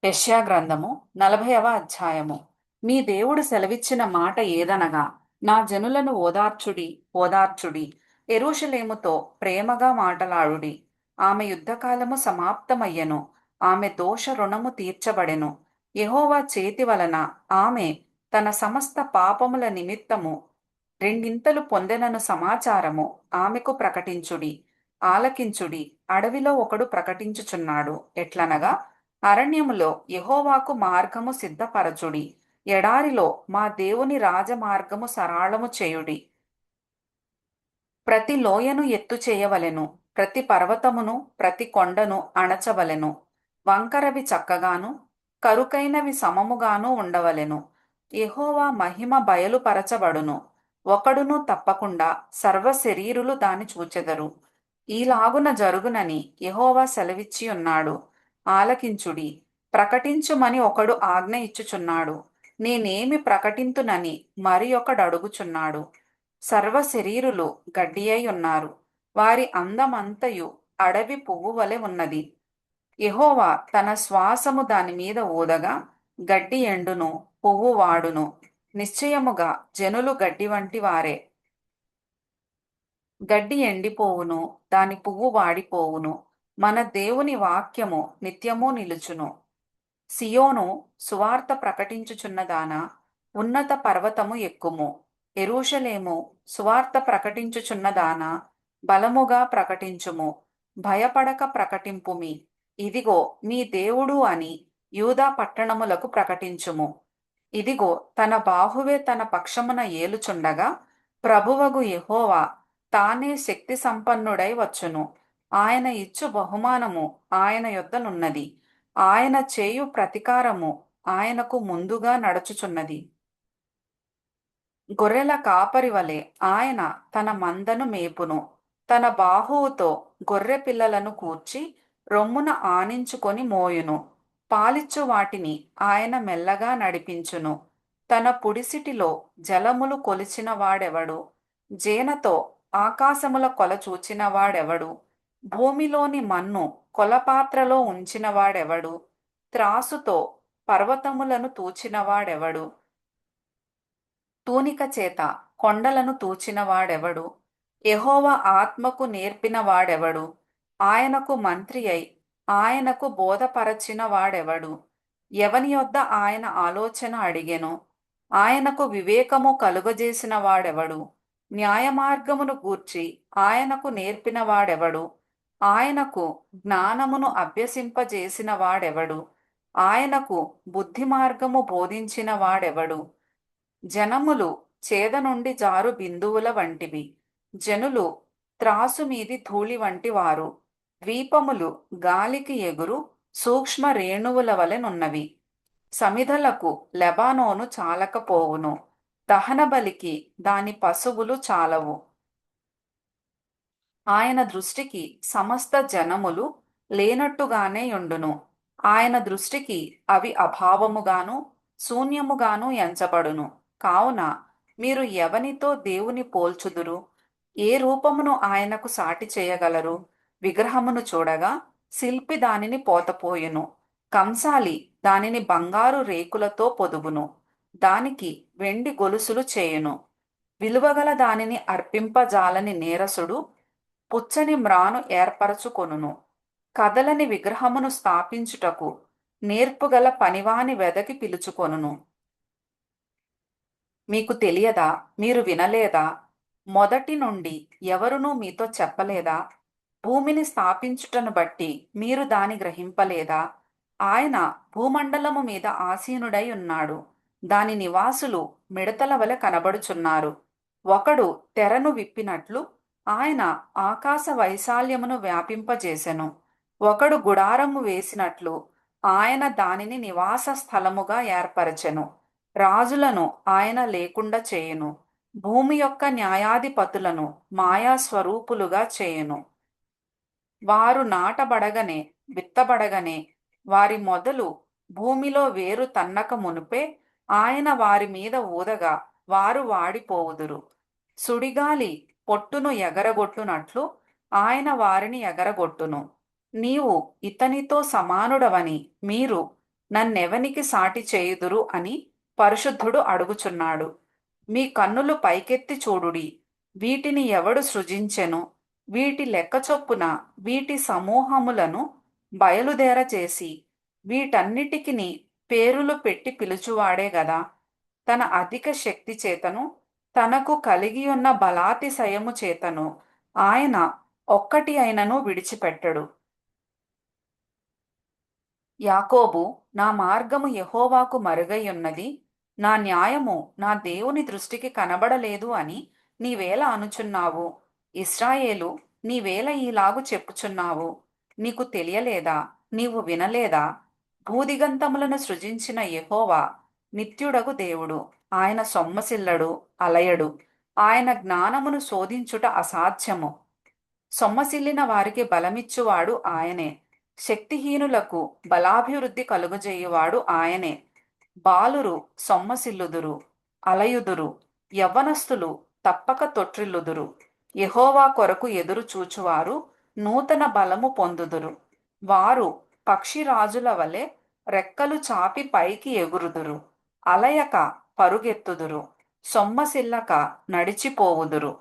యెషయా గ్రంథము 40వ అధ్యాయము. మీ దేవుడు సెలవిచ్చిన మాట ఏదనగా, నా జనులను ఓదార్చుడి, ఓదార్చుడి. యెరూషలేముతో ప్రేమగా మాటలాడుడి. ఆమె యుద్ధకాలము సమాప్తమయ్యెను. ఆమె దోష రుణము తీర్చబడెను. యెహోవా చేతి వలన ఆమె తన సమస్త పాపముల నిమిత్తము రెండింతలు పొందెనను సమాచారము ఆమెకు ప్రకటించుడి. ఆలకించుడి. అడవిలో ఒకడు ప్రకటించుచున్నాడు. ఎట్లనగా, అరణ్యములో యెహోవాకు మార్గము సిద్ధపరచుడి. ఎడారిలో మా దేవుని రాజమార్గము సరాళము చేయుడి. ప్రతి లోయను ఎత్తు చేయవలెను. ప్రతి పర్వతమును ప్రతి కొండను అణచవలెను. వంకరవి చక్కగాను కరుకైనవి సమముగాను ఉండవలెను. యెహోవా మహిమ బయలుపరచబడును. ఒకడును తప్పకుండా సర్వశరీరులు దాని చూచెదరు. ఈలాగున జరుగునని యెహోవా సెలవిచ్చి ఉన్నాడు. ఆలకించుడి. ప్రకటించుమని ఒకడు ఆజ్ఞ ఇచ్చుచున్నాడు. నేనేమి ప్రకటింతునని మరి ఒకడడుగుచున్నాడు. సర్వశరీరులు గడ్డియై ఉన్నారు. వారి అందమంతయు అడవి పువ్వు వలె ఉన్నది. యెహోవా తన శ్వాసము దాని మీద ఊదగా గడ్డి ఎండును, పువ్వు వాడును. నిశ్చయముగా జనులు గడ్డి వంటి వారే. గడ్డి ఎండిపోవును, దాని పువ్వు వాడిపోవును. మన దేవుని వాక్యము నిత్యము నిలుచును. సియోను సువార్త ప్రకటించుచున్నదానా, ఉన్నత పర్వతము ఎక్కుము. యెరూషలేము సువార్త ప్రకటించుచున్నదానా, బలముగా ప్రకటించుము. భయపడక ప్రకటింపుమి. ఇదిగో మీ దేవుడు అని యూదా పట్టణములకు ప్రకటించుము. ఇదిగో తన బాహువే తన పక్షమున ఏలుచుండగా, ప్రభువగు యెహోవా తానే శక్తి సంపన్నుడై వచ్చును. ఆయన ఇచ్చు బహుమానము ఆయన యొద్దనున్నది. ఆయన చేయు ప్రతికారము ఆయనకు ముందుగా నడుచుచున్నది. గొర్రెల కాపరి వలె ఆయన తన మందను మేపును. తన బాహువుతో గొర్రె పిల్లలను కూర్చి రొమ్మున ఆనించుకొని మోయును. పాలిచ్చు వాటిని ఆయన మెల్లగా నడిపించును. తన పుడిసిటిలో జలములు కొలిచిన వాడెవడు? జేనతో ఆకాశముల కొల చూచిన వాడెవడు? భూమిలోని మన్ను కొలపాత్రలో ఉంచిన వాడెవడు? త్రాసుతో పర్వతములను తూచినవాడెవడు? తూనిక చేత కొండలను తూచినవాడెవడు? యెహోవా ఆత్మకు నేర్పిన వాడెవడు? ఆయనకు మంత్రి అయి ఆయనకు బోధపరచిన వాడెవడు? ఎవని యొద్ద ఆయన ఆలోచన అడిగెను? ఆయనకు వివేకము కలుగజేసిన వాడెవడు? న్యాయమార్గమును గూర్చి ఆయనకు నేర్పిన వాడెవడు? ఆయనకు జ్ఞానమును అభ్యసింపజేసిన వాడెవడు? ఆయనకు బుద్ధి మార్గము బోధించిన వాడెవడు? జనములు చేద నుండి జారు బిందువుల వంటివి. జనులు త్రాసు మీది ధూళి వంటి వారు. ద్వీపములు గాలికి ఎగురు సూక్ష్మ రేణువుల వలెనున్నవి. సమిధలకు లెబానోను చాలకపోవును. దహనబలికి దాని పశువులు చాలవు. ఆయన దృష్టికి సమస్త జనములు లేనట్టుగానే యుండును. ఆయన దృష్టికి అవి అభావముగాను శూన్యముగాను ఎంచబడును. కావున మీరు ఎవనితో దేవుని పోల్చుదురు? ఏ రూపమును ఆయనకు సాటి చేయగలరు? విగ్రహమును చూడగా శిల్పి దానిని పోతపోయును. కంసాలి దానిని బంగారు రేకులతో పొదుగును. దానికి వెండి గొలుసులు చేయును. విలువగల దానిని అర్పింపజాలని నేరసుడు పుచ్చని మ్రాను ఏర్పరచుకొనును. కదలని విగ్రహమును స్థాపించుటకు నేర్పుగల పనివాని వెదకి పిలుచుకొనును. మీకు తెలియదా? మీరు వినలేదా? మొదటి నుండి ఎవరునూ మీతో చెప్పలేదా? భూమిని స్థాపించుటను బట్టి మీరు దాని గ్రహింపలేదా? ఆయన భూమండలము మీద ఆసీనుడై ఉన్నాడు. దాని నివాసులు మిడతల వలె కనబడుచున్నారు. ఒకడు తెరను విప్పినట్లు ఆయన ఆకాశ వైశాల్యమును వ్యాపింపజేసెను. ఒకడు గుడారము వేసినట్లు ఆయన దానిని నివాస స్థలముగా ఏర్పరచెను. రాజులను ఆయన లేకుండా చేయును. భూమి యొక్క న్యాయాధిపతులను మాయా స్వరూపులుగా చేయును. వారు నాటబడగనే విత్తబడగనే వారి మొదలు భూమిలో వేరు తన్నక మునుపే ఆయన వారి మీద ఊదగా వారు వాడిపోవుదురు. సుడిగాలి పొట్టును ఎగరగొట్టునట్లు ఆయన వారిని ఎగరగొట్టును. నీవు ఇతనితో సమానుడవని మీరు నన్నెవనికి సాటి చేయుదురు అని పరిశుద్ధుడు అడుగుచున్నాడు. మీ కన్నులు పైకెత్తి చూడుడి. వీటిని ఎవడు సృజించెను? వీటి లెక్క చొప్పున వీటి సమూహములను బయలుదేర చేసి వీటన్నిటికిని పేరులు పెట్టి పిలుచువాడే గదా. తన అధిక శక్తి చేతను తనకు కలిగియున్న బలాతిశయము చేతను ఆయన ఒక్కటి అయినను విడిచిపెట్టడు. యాకోబు, నా మార్గము యెహోవాకు మరుగైయున్నది, నా న్యాయము నా దేవుని దృష్టికి కనబడలేదు అని నీవేల అనుచున్నావు? ఇశ్రాయేలు, నీవేల ఈలాగు చెప్పుచున్నావు? నీకు తెలియలేదా? నీవు వినలేదా? భూదిగంతములను సృజించిన యెహోవా నిత్యుడగు దేవుడు. ఆయన సొమ్మసిల్లడు, అలయడు. ఆయన జ్ఞానమును శోధించుట అసాధ్యము. సొమ్మసిల్లిన వారికి బలమిచ్చువాడు ఆయనే. శక్తిహీనులకు బలాభివృద్ధి కలుగజేయువాడు ఆయనే. బాలురు సొమ్మసిల్లుదురు, అలయుదురు, యవ్వనస్తులు తప్పక తొట్రిల్లుదురు. యెహోవా కొరకు ఎదురు చూచువారు నూతన బలము పొందుదురు. వారు పక్షిరాజుల వలె రెక్కలు చాపి పైకి ఎగురుదురు. అలయక పరుగెత్తుదురు, సొమ్మసిల్లక నడిచిపోవుదురు.